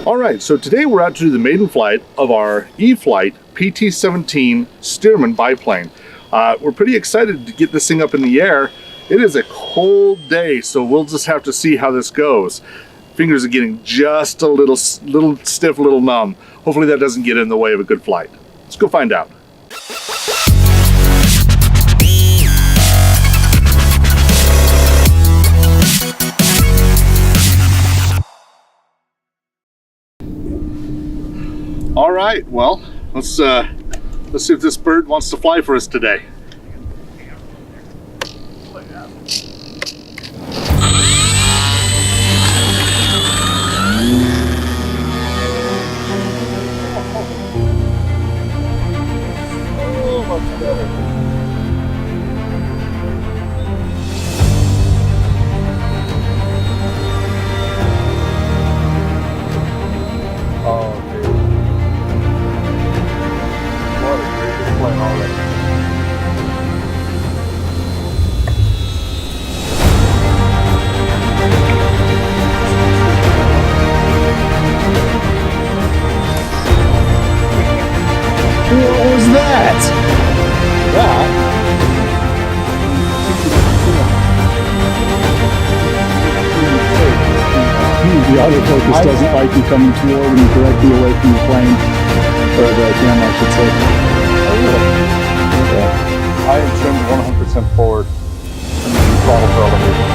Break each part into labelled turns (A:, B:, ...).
A: All right, so today we're out to do the maiden flight of our E-flite PT-17 Stearman biplane. We're pretty excited to get this thing up in the air. It is a cold day, so we'll just have to see how this goes. Fingers are getting just a little stiff, a little numb. Hopefully that doesn't get in the way of a good flight. Let's go find out. All right, well, let's see if this bird wants to fly for us today. Oh, much better. What was that?
B: The autofocus doesn't like you coming toward and directly away from the plane, or the camera, I should say.
A: Oh, really? Yeah. I am trimmed 100% forward and the throttle for elevation.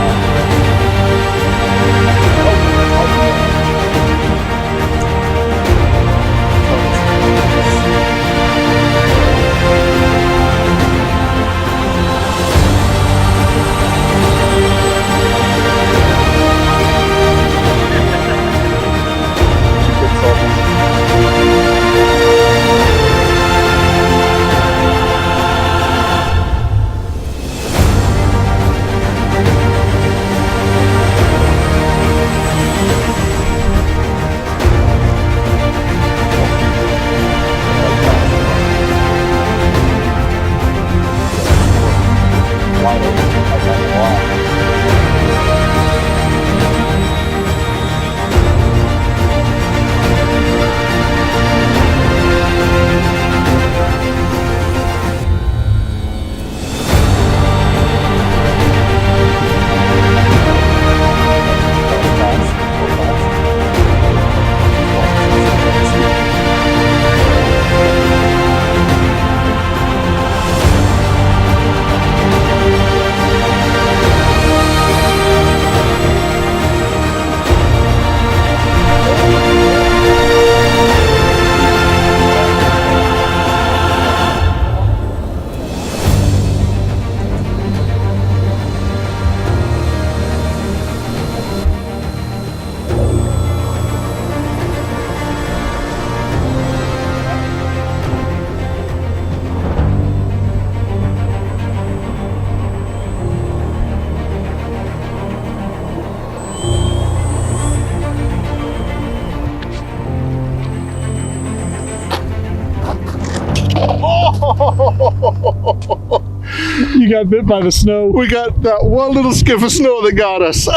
B: You got bit by the snow.
A: We got that one little skiff of snow that got us.
B: All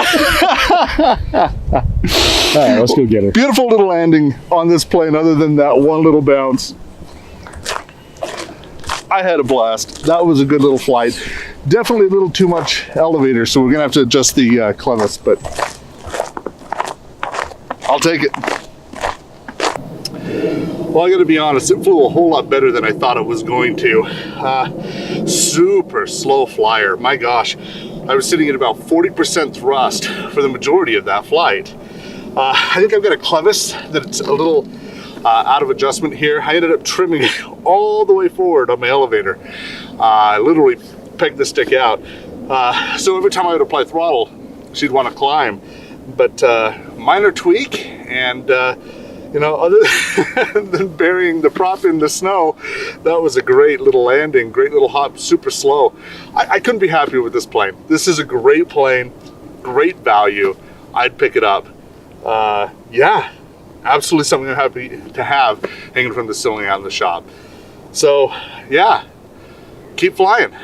B: right, let's go get her.
A: Beautiful little landing on this plane other than that one little bounce. I had a blast. That was a good little flight. Definitely a little too much elevator, so we're gonna have to adjust the clevis, but I'll take it. Well, I gotta be honest, it flew a whole lot better than I thought it was going to. Super slow flyer, my gosh. I was sitting at about 40% thrust for the majority of that flight. I think I've got a clevis that's a little out of adjustment here. I ended up trimming it all the way forward on my elevator. I literally pegged the stick out. So every time I would apply throttle, she'd want to climb. But minor tweak, and you know, other than burying the prop in the snow, that was a great little landing, great little hop, super slow. I couldn't be happier with this plane. This is a great plane, great value. I'd pick it up. Yeah, absolutely something I'm happy to have hanging from the ceiling out in the shop. So yeah, keep flying.